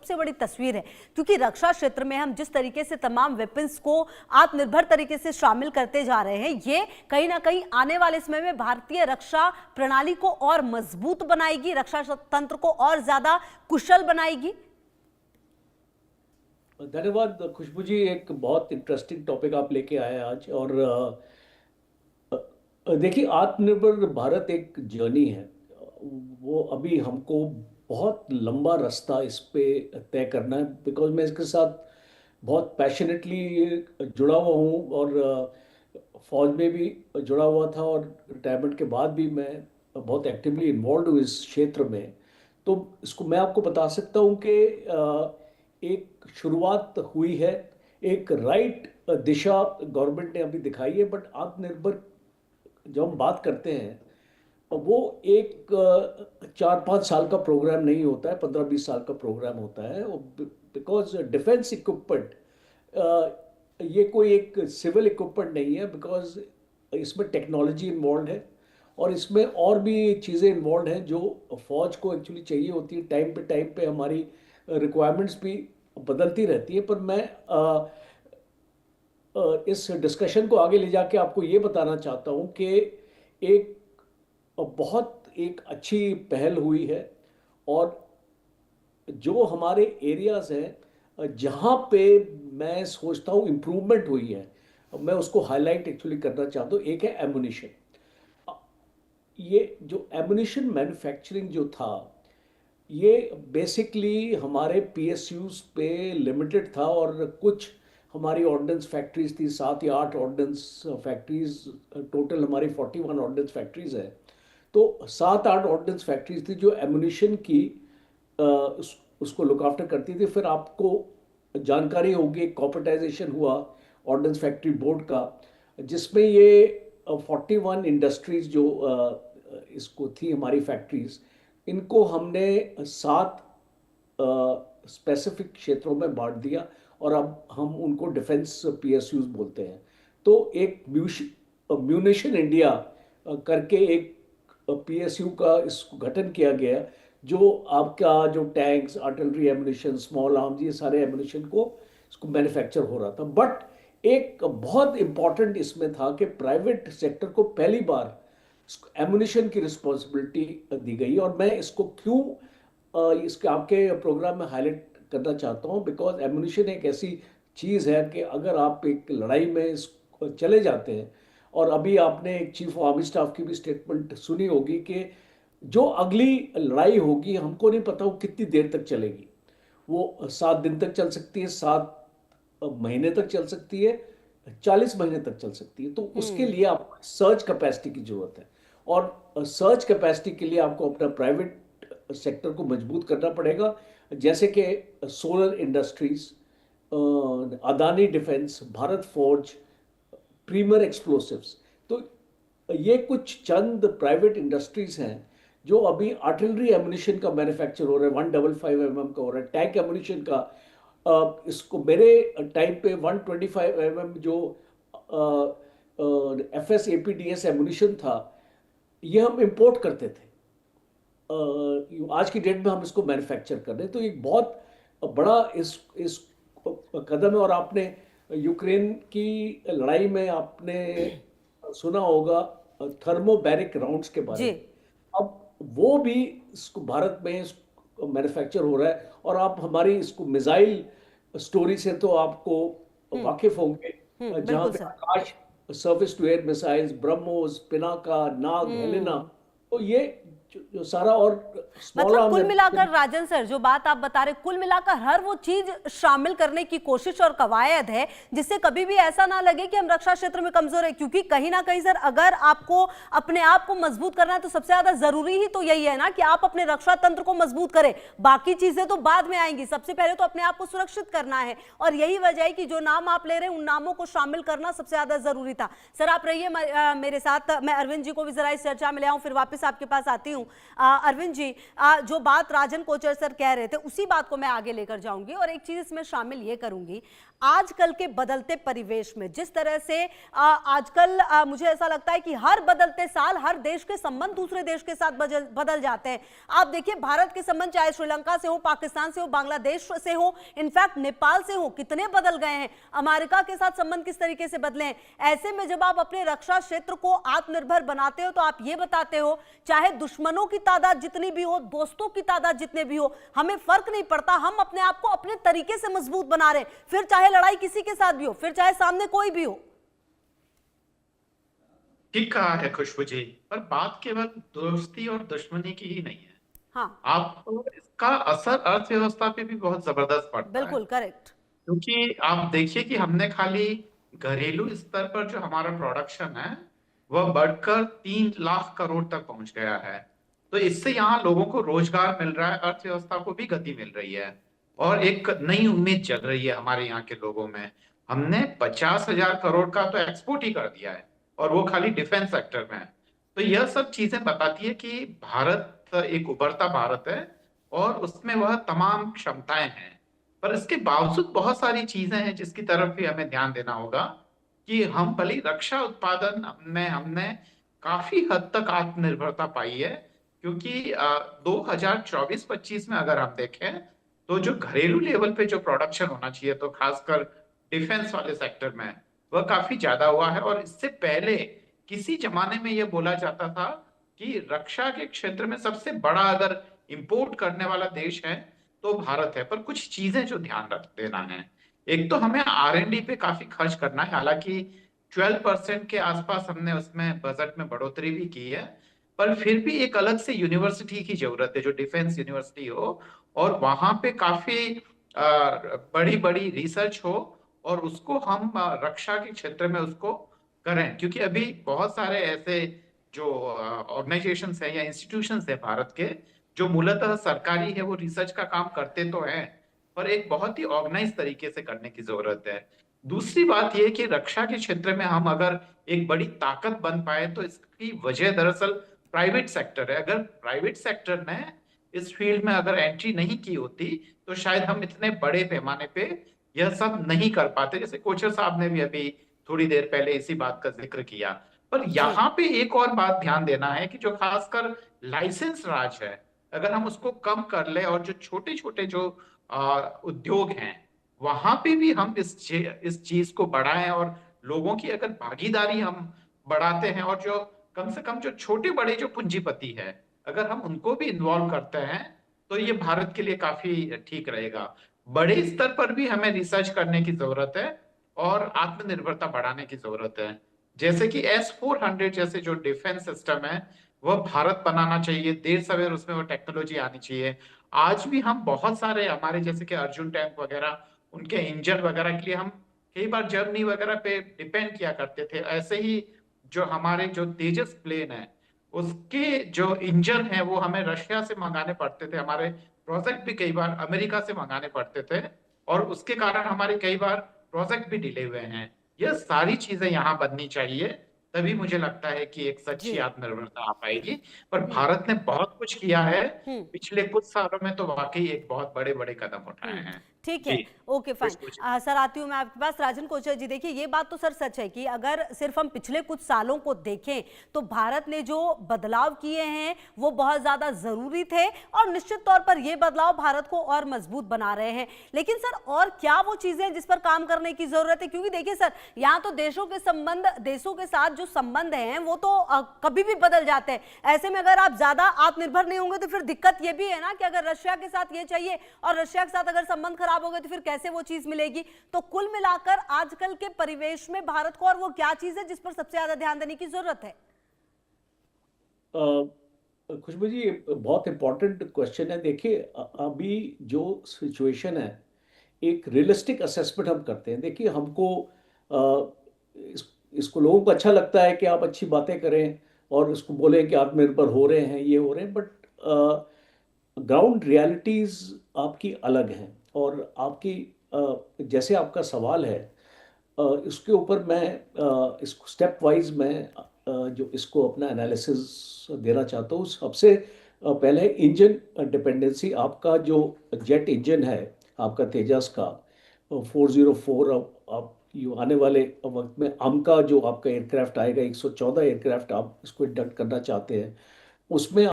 सबसे बड़ी तस्वीर है, क्योंकि रक्षा क्षेत्र में हम जिस तरीके से तमाम वेपन्स को आत्मनिर्भर तरीके से शामिल करते जा रहे हैं, ये कहीं ना कहीं आने वाले समय में भारतीय रक्षा प्रणाली को और मजबूत बनाएगी, रक्षा तंत्र को और ज्यादा कुशल बनाएगी। धन्यवाद खुशबू जी, एक बहुत इंटरेस्टिंग टॉपिक आप लेके आए आज। और देखिए, आत्मनिर्भर भारत एक जर्नी है। वो अभी हमको बहुत लंबा रास्ता इस पे तय करना है, बिकॉज मैं इसके साथ बहुत पैशनेटली जुड़ा हुआ हूँ और फौज में भी जुड़ा हुआ था और रिटायरमेंट के बाद भी मैं बहुत एक्टिवली इन्वॉल्व हूँ इस क्षेत्र में। तो इसको मैं आपको बता सकता हूँ कि एक शुरुआत हुई है, एक राइट दिशा गवर्नमेंट ने अभी दिखाई है। बट आत्मनिर्भर जब हम बात करते हैं, वो एक 4-5 साल का प्रोग्राम नहीं होता है, 15-20 साल का प्रोग्राम होता है। बिकॉज डिफेंस इक्विपमेंट ये कोई एक सिविल इक्विपमेंट नहीं है, बिकॉज इसमें टेक्नोलॉजी इन्वॉल्व है और इसमें और भी चीज़ें इन्वॉल्व हैं जो फौज को एक्चुअली चाहिए होती है। टाइम पे हमारी रिक्वायरमेंट्स भी बदलती रहती है। पर मैं इस डिस्कशन को आगे ले जाके आपको ये बताना चाहता हूँ कि एक बहुत एक अच्छी पहल हुई है और जो हमारे एरियाज हैं जहाँ पे मैं सोचता हूँ इम्प्रूवमेंट हुई है, मैं उसको हाईलाइट एक्चुअली करना चाहता हूँ। एक है एमुनिशन। ये जो एमुनिशन मैन्युफैक्चरिंग जो था, ये बेसिकली हमारे पीएसयूज पे लिमिटेड था और कुछ हमारी ऑर्डिनेंस फैक्ट्रीज थी, 7 या 8 ऑर्डिनेंस फैक्ट्रीज, टोटल हमारी 41 ऑर्डिनेंस फैक्ट्रीज है। तो 7-8 ऑर्डिनेंस फैक्ट्रीज थी जो एमुनिशन की उसको लुक आफ्टर करती थी। फिर आपको जानकारी होगी, कॉर्पोरेटाइजेशन हुआ ऑर्डिनेंस फैक्ट्री बोर्ड का, जिसमें ये 41 इंडस्ट्रीज जो इसको थी हमारी फैक्ट्रीज, इनको हमने 7 स्पेसिफिक क्षेत्रों में बांट दिया और अब हम उनको डिफेंस पीएसयूज बोलते हैं। तो एक म्यूनिशन इंडिया करके एक पीएसयू का इसको गठन किया गया, जो आपका जो tanks, artillery ammunition, small arms, ये सारे एमुनिशन को इसको मैन्युफैक्चर हो रहा था। बट एक बहुत इंपॉर्टेंट इसमें था कि प्राइवेट सेक्टर को पहली बार एमुनिशन की रिस्पॉन्सिबिलिटी दी गई। और मैं इसको क्यों इसके आपके प्रोग्राम में हाईलाइट करना चाहता हूँ, बिकॉज एमुनिशन एक ऐसी चीज़ है कि अगर आप एक लड़ाई में चले जाते हैं, और अभी आपने एक चीफ ऑफ आर्मी स्टाफ की भी स्टेटमेंट सुनी होगी कि जो अगली लड़ाई होगी हमको नहीं पता वो कितनी देर तक चलेगी। वो 7 दिन तक चल सकती है, 7 महीने तक चल सकती है, 40 महीने तक चल सकती है। तो उसके लिए आपको सर्च कैपेसिटी की जरूरत है और सर्च कैपेसिटी के लिए आपको अपना प्राइवेट सेक्टर को मजबूत करना पड़ेगा, जैसे कि solar industries, Adani defence, Bharat forge, premier explosives. तो ये कुछ चंद प्राइवेट इंडस्ट्रीज हैं जो अभी आर्टिलरी एमुनिशन का मैन्युफैक्चर हो रहा है, 155 mm का हो रहा है, टैंक एमुनिशन का इसको मेरे टाइम पे 125 mm जो FSAPDS एमुनिशन था, ये हम इंपोर्ट करते थे। आज की डेट में हम इसको मैन्युफैक्चर कर रहे हैं। तो एक बहुत बड़ा इस कदम है। और आपने यूक्रेन की लड़ाई में आपने सुना होगा थर्मोबैरिक राउंड्स के बारे में। अब वो भी इसको भारत में मैन्युफैक्चर हो रहा है। और आप हमारी इसको मिसाइल स्टोरी से तो आपको वाकिफ होंगे, जहां पे Akash surface to air missiles, BrahMos, Pinaka, Nag, Helina, तो ये जो सारा और मतलब कुल मिलाकर राजन सर जो बात आप बता रहे, कुल मिलाकर हर वो चीज शामिल करने की कोशिश और कवायद है जिससे कभी भी ऐसा ना लगे कि हम रक्षा क्षेत्र में कमजोर है। क्योंकि कहीं ना कहीं सर अगर आपको अपने आप को मजबूत करना है तो सबसे ज्यादा जरूरी ही तो यही है ना कि आप अपने रक्षा तंत्र को मजबूत करें। बाकी चीजें तो बाद में आएंगी, सबसे पहले तो अपने आप को सुरक्षित करना है। और यही वजह है कि जो नाम आप ले रहे हैं उन नामों को शामिल करना सबसे ज्यादा जरूरी था। सर आप रहिए मेरे साथ, मैं अरविंद जी को भी जरा इस चर्चा में ले आऊं, फिर वापस आपके पास आती हूँ। हूँ। अरविंद जी, जो बात राजन कोचर सर कह रहे थे उसी बात को मैं आगे लेकर जाऊंगी और एक चीज इसमें शामिल ये करूंगी, आजकल के बदलते परिवेश में जिस तरह से आजकल मुझे ऐसा लगता है कि हर बदलते साल हर देश के संबंध दूसरे देश के साथ बदल जाते हैं। आप देखिए भारत के संबंध चाहे श्रीलंका से हो, पाकिस्तान से हो, बांग्लादेश से हो, इनफैक्ट नेपाल से हो, कितने बदल गए हैं। अमेरिका के साथ संबंध किस तरीके से बदले हैं। ऐसे में जब आप अपने रक्षा क्षेत्र को आत्मनिर्भर बनाते हो तो आप ये बताते हो चाहे दुश्मनों की तादाद जितनी भी हो, दोस्तों की तादाद जितने भी हो, हमें फर्क नहीं पड़ता, हम अपने आप को अपने तरीके से मजबूत बना रहे हैं, फिर चाहे लड़ाई किसी के साथ भी हो, फिर चाहे सामने कोई भी हो। ठीक कहा है खुशबू जी, पर बात केवल दोस्ती और दुश्मनी की ही नहीं है। हाँ आपको इसका असर अर्थव्यवस्था पे भी बहुत जबरदस्त पड़ता है, बिल्कुल करेक्ट। क्योंकि आप देखिए कि हमने खाली घरेलू स्तर पर जो हमारा प्रोडक्शन है वह बढ़कर 3 लाख करोड़ तक पहुंच गया है। तो इससे यहाँ लोगों को रोजगार मिल रहा है, अर्थव्यवस्था को भी गति मिल रही है और एक नई उम्मीद जग रही है हमारे यहाँ के लोगों में। हमने 50,000 करोड़ का तो एक्सपोर्ट ही कर दिया है और वो खाली डिफेंस सेक्टर में है। तो यह सब चीजें बताती है कि भारत एक उभरता भारत है और उसमें वह तमाम क्षमताएं हैं। पर इसके बावजूद बहुत सारी चीजें हैं जिसकी तरफ भी हमें ध्यान देना होगा कि हम भले रक्षा उत्पादन में हमने काफी हद तक आत्मनिर्भरता पाई है, क्योंकि 2024-25 में अगर हम देखें तो जो घरेलू लेवल पे जो प्रोडक्शन होना चाहिए तो खासकर डिफेंस वाले सेक्टर में वह काफी ज्यादा हुआ है। और इससे पहले किसी जमाने में यह बोला जाता था कि रक्षा के क्षेत्र में सबसे बड़ा अगर इंपोर्ट करने वाला देश है तो भारत है। पर कुछ चीजें जो ध्यान रख देना है, एक तो हमें R&D पे काफी खर्च करना है, हालांकि 12% के आसपास हमने उसमें बजट में बढ़ोतरी भी की है, पर फिर भी एक अलग से यूनिवर्सिटी की जरूरत है जो डिफेंस यूनिवर्सिटी हो और वहां पे काफी बड़ी बड़ी रिसर्च हो और उसको हम रक्षा के क्षेत्र में उसको करें। क्योंकि अभी बहुत सारे ऐसे जो ऑर्गेनाइजेशंस है या इंस्टीट्यूशंस है भारत के जो मूलतः सरकारी है, वो रिसर्च का काम करते तो हैं पर एक बहुत ही ऑर्गेनाइज तरीके से करने की जरूरत है। दूसरी बात यह कि रक्षा के क्षेत्र में हम अगर एक बड़ी ताकत बन पाए तो इसकी वजह दरअसल प्राइवेट सेक्टर है। अगर प्राइवेट सेक्टर ने इस फील्ड में अगर एंट्री नहीं की होती तो शायद हम इतने बड़े पैमाने पे यह सब नहीं कर पाते, जैसे कोचर साहब ने भी अभी थोड़ी देर पहले इसी बात का जिक्र किया। पर यहाँ पे एक और बात ध्यान देना है कि जो खासकर लाइसेंस राज है, अगर हम उसको कम कर ले और जो छोटे छोटे जो उद्योग हैं वहां पे भी हम इस चीज को बढ़ाएं और लोगों की अगर भागीदारी हम बढ़ाते हैं और जो कम से कम जो छोटे बड़े जो पूंजीपति है अगर हम उनको भी इन्वॉल्व करते हैं तो ये भारत के लिए काफी ठीक रहेगा। बड़े स्तर पर भी हमें रिसर्च करने की जरूरत है और आत्मनिर्भरता बढ़ाने की जरूरत है। जैसे कि S-400 जैसे जो डिफेंस सिस्टम है वह भारत बनाना चाहिए, देर सवेर उसमें वो टेक्नोलॉजी आनी चाहिए। आज भी हम बहुत सारे हमारे जैसे कि अर्जुन टैंक वगैरह उनके इंजन वगैरह के लिए हम कई बार जर्मनी वगैरह पे डिपेंड किया करते थे। ऐसे ही जो हमारे जो तेजस प्लेन है उसके जो इंजन है वो हमें रशिया से मंगाने पड़ते थे, हमारे प्रोजेक्ट भी कई बार अमेरिका से मंगाने पड़ते थे और उसके कारण हमारे कई बार प्रोजेक्ट भी डिले हुए हैं। यह सारी चीजें यहाँ बननी चाहिए, तभी मुझे लगता है कि एक सच्ची जी आत्मनिर्भरता आ पाएगी। पर भारत ने बहुत कुछ किया है हम्म पिछले कुछ सालों में, तो वाकई एक बहुत बड़े बड़े कदम उठाए हैं। ठीक है। जी ओके फाइन। खुशबू जी। सर आती हूँ मैं आपके पास। राजन कोचर जी, देखिए ये बात तो सर सच है कि अगर सिर्फ हम पिछले कुछ सालों को देखें तो भारत ने जो बदलाव किए हैं वो बहुत ज्यादा जरूरी थे और निश्चित तौर पर ये बदलाव भारत को और मजबूत बना रहे हैं। लेकिन सर और क्या वो चीजें जिस पर काम करने की जरूरत है, क्योंकि देखिए सर यहाँ तो देशों के साथ जो संबंध हैं वो तो कभी भी बदल जाते हैं। ऐसे में अगर आप ज्यादा आत्मनिर्भर नहीं होंगे तो फिर दिक्कत ये भी है ना कि अगर रशिया के साथ ये चाहिए और रशिया के साथ अगर संबंध खराब हो गए तो फिर कैसे वो चीज मिलेगी। तो कुल मिलाकर आजकल के परिवेश में भारत को और वो क्या चीज है जिस पर सबसे ज्यादा ध्यान देने की जरूरत है। खुशबू जी, बहुत इंपॉर्टेंट क्वेश्चन है। देखिए अभी जो सिचुएशन है एक रियलिस्टिक असेसमेंट हम करते हैं। देखिए हमको इसको लोगों को अच्छा लगता है कि आप अच्छी बातें करें और इसको बोलें कि आत्मनिर्भर हो रहे हैं, ये हो रहे हैं, बट ग्राउंड रियलिटीज़ आपकी अलग हैं। और आपकी जैसे आपका सवाल है इसके ऊपर मैं इसको स्टेप वाइज मैं जो इसको अपना एनालिसिस देना चाहता हूँ। सबसे पहले इंजन डिपेंडेंसी, आपका जो जेट इंजन है आपका तेजस का 404, अब ये आने वाले वक्त में आमका जो आपका एयरक्राफ्ट आएगा 114 एयरक्राफ्ट आप इसको इंडक्ट करना चाहते हैं, उसमें